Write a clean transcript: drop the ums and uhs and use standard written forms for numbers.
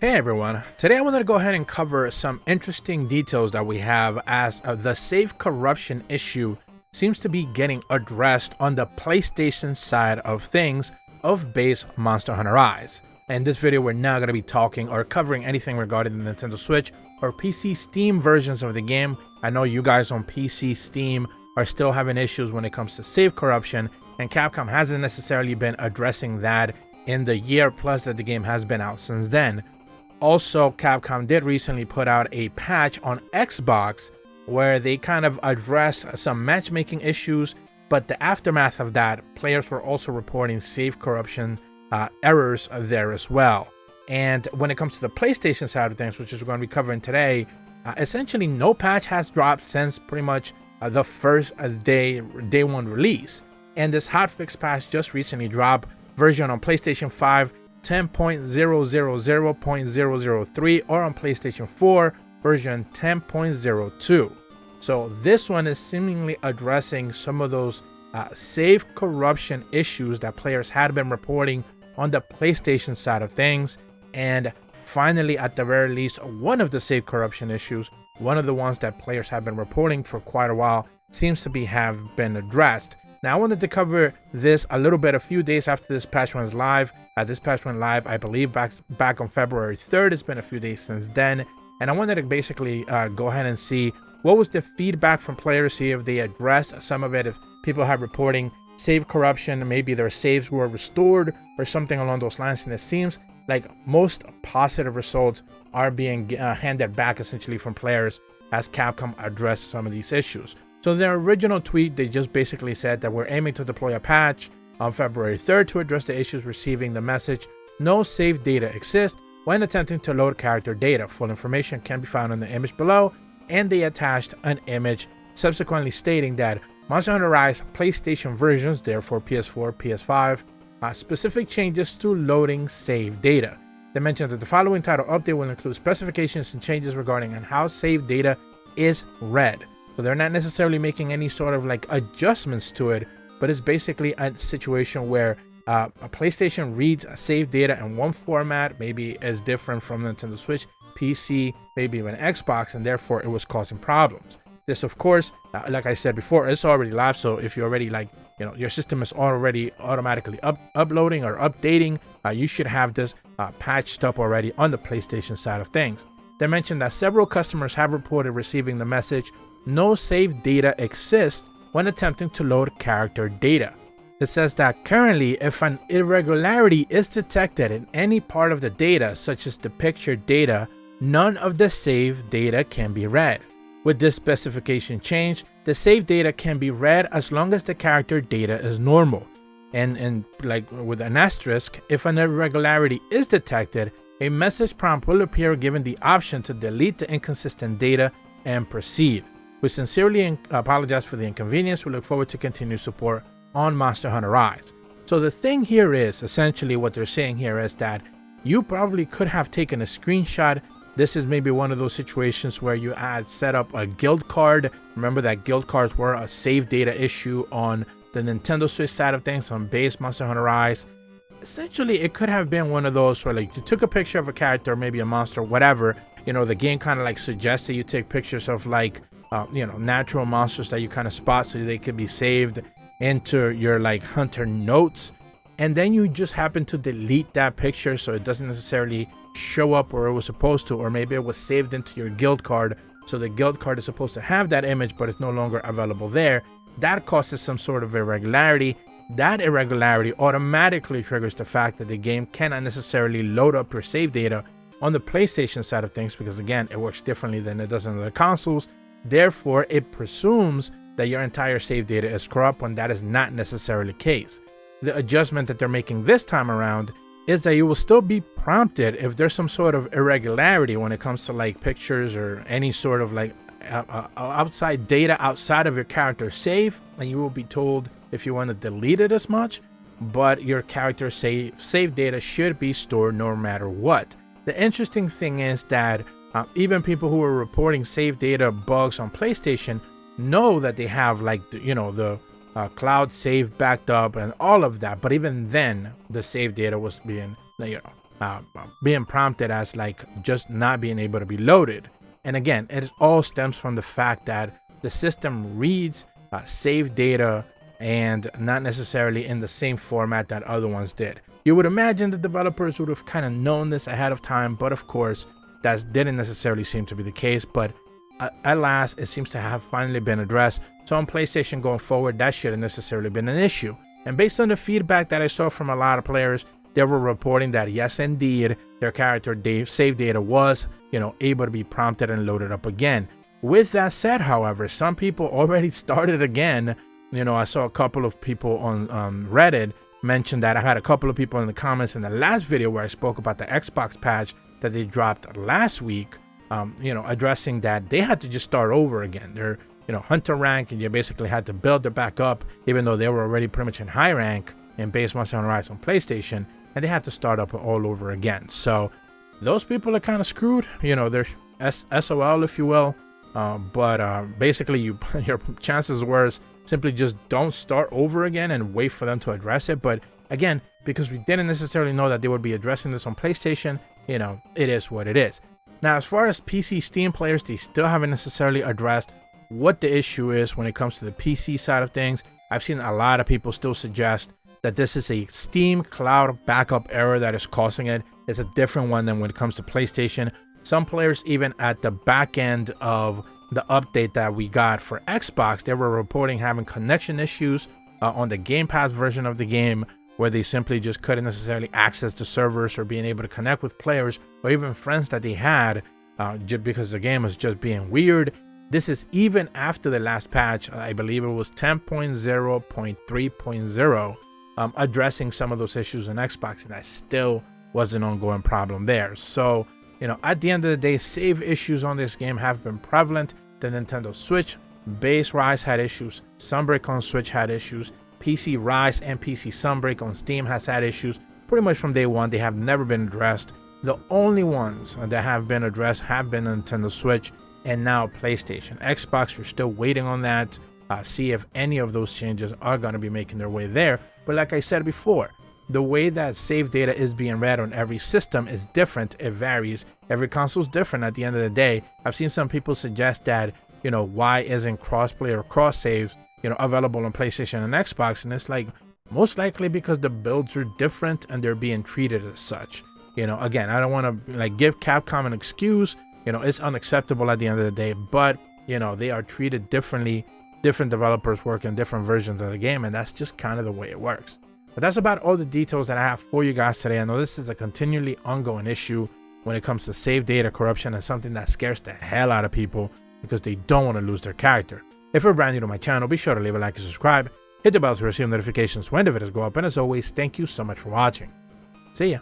Hey everyone, today I wanted to go ahead and cover some interesting details that we have as the save corruption issue seems to be getting addressed on the PlayStation side of things of base Monster Hunter Rise. In this video we're not going to be talking or covering anything regarding the Nintendo Switch or PC Steam versions of the game. I know you guys on PC Steam are still having issues when it comes to save corruption, and Capcom hasn't necessarily been addressing that in the year plus that the game has been out since then. Also, Capcom did recently put out a patch on Xbox where they kind of address some matchmaking issues, but the aftermath of that, players were also reporting save corruption errors there as well. And when it comes to the PlayStation side of things, which is what we're going to be covering today, essentially no patch has dropped since pretty much the first day one release. And this hotfix patch just recently dropped, version on PlayStation 5 10.000.003 or on PlayStation 4 version 10.02. So this one is seemingly addressing some of those save corruption issues that players had been reporting on the PlayStation side of things. And finally, at the very least, one of the save corruption issues, one of the ones that players have been reporting for quite a while, seems to have been addressed. Now, I wanted to cover this a little bit a few days after this patch went live. This patch went live, I believe, back on February 3rd. It's been a few days since then. And I wanted to basically go ahead and see what was the feedback from players, see if they addressed some of it, if people have reporting save corruption, maybe their saves were restored or something along those lines. And it seems like most positive results are being handed back essentially from players as Capcom addressed some of these issues. So their original tweet, they just basically said that we're aiming to deploy a patch on February 3rd to address the issues receiving the message "No save data exists" when attempting to load character data. Full information can be found in the image below, and they attached an image subsequently stating that Monster Hunter Rise PlayStation versions, therefore PS4, PS5, specific changes to loading save data. They mentioned that the following title update will include specifications and changes regarding on how save data is read. So they're not necessarily making any sort of like adjustments to it, but it's basically a situation where a PlayStation reads save data in one format, maybe is different from Nintendo Switch, PC, maybe even Xbox, and therefore it was causing problems. This, of course, like I said before, it's already live. So if you already your system is already automatically uploading or updating, you should have this patched up already on the PlayStation side of things. They mentioned that several customers have reported receiving the message "No save data exists" when attempting to load character data. It says that currently, if an irregularity is detected in any part of the data, such as the picture data, none of the save data can be read. With this specification change, the save data can be read as long as the character data is normal. And like with an asterisk, if an irregularity is detected, a message prompt will appear giving the option to delete the inconsistent data and proceed. We sincerely apologize for the inconvenience. We look forward to continued support on Monster Hunter Rise. So the thing here is, essentially what they're saying here is that you probably could have taken a screenshot. This is maybe one of those situations where you had set up a guild card. Remember that guild cards were a save data issue on the Nintendo Switch side of things on base Monster Hunter Rise. Essentially, it could have been one of those where like you took a picture of a character, maybe a monster, whatever. The game kind of like suggests that you take pictures of like natural monsters that you kind of spot so they could be saved into your like hunter notes, and then you just happen to delete that picture so it doesn't necessarily show up where it was supposed to, or maybe it was saved into your guild card, so the guild card is supposed to have that image but it's no longer available there. That causes some sort of irregularity. That irregularity automatically triggers the fact that the game cannot necessarily load up your save data on the PlayStation side of things, because again, it works differently than it does on the consoles. Therefore, it presumes that your entire save data is corrupt when that is not necessarily the case. The adjustment that they're making this time around is that you will still be prompted if there's some sort of irregularity when it comes to like pictures or any sort of like outside data outside of your character save, and you will be told if you want to delete it as much, but your character save data should be stored no matter what. The interesting thing is that even people who are reporting save data bugs on PlayStation know that they have like the cloud save backed up and all of that, but even then the save data was being being prompted as like just not being able to be loaded. And again, it all stems from the fact that the system reads save data and not necessarily in the same format that other ones did. You would imagine the developers would have kind of known this ahead of time, but of course that didn't necessarily seem to be the case. But at last, it seems to have finally been addressed. So on PlayStation going forward, that shouldn't necessarily been an issue. And based on the feedback that I saw from a lot of players, they were reporting that yes, indeed, their character save data was, able to be prompted and loaded up again. With that said, however, some people already started again. I saw a couple of people on Reddit mention that. I had a couple of people in the comments in the last video where I spoke about the Xbox patch that they dropped last week, addressing that they had to just start over again. They're, Hunter rank, and you basically had to build it back up, even though they were already pretty much in high rank in base Hunter Rise on PlayStation, and they had to start up all over again. So those people are kind of screwed. They're SOL, if you will. But basically, your chances were simply just don't start over again and wait for them to address it. But again, because we didn't necessarily know that they would be addressing this on PlayStation, it is what it is. Now, as far as PC Steam players, they still haven't necessarily addressed what the issue is when it comes to the PC side of things. I've seen a lot of people still suggest that this is a Steam cloud backup error that is causing it. It's a different one than when it comes to PlayStation. Some players, even at the back end of the update that we got for Xbox, they were reporting having connection issues on the Game Pass version of the game, where they simply just couldn't necessarily access the servers or being able to connect with players or even friends that they had, just because the game was just being weird. This is even after the last patch. I believe it was 10.0.3.0, addressing some of those issues on Xbox, and that still was an ongoing problem there. So, at the end of the day, save issues on this game have been prevalent. The Nintendo Switch base Rise had issues, Sunbreak on Switch had issues, PC Rise and PC Sunbreak on Steam has had issues. Pretty much from day one, they have never been addressed. The only ones that have been addressed have been Nintendo Switch and now PlayStation. Xbox, we're still waiting on that. See if any of those changes are going to be making their way there. But like I said before, the way that save data is being read on every system is different. It varies. Every console is different at the end of the day. I've seen some people suggest that, why isn't crossplay or cross saves, available on PlayStation and Xbox? And it's like, most likely because the builds are different and they're being treated as such. Again, I don't want to give Capcom an excuse. It's unacceptable at the end of the day, but, they are treated differently. Different developers work in different versions of the game, and that's just kind of the way it works. But that's about all the details that I have for you guys today. I know this is a continually ongoing issue when it comes to save data corruption, and something that scares the hell out of people because they don't want to lose their character. If you're brand new to my channel, be sure to leave a like and subscribe. Hit the bell to receive notifications when the videos go up. And as always, thank you so much for watching. See ya.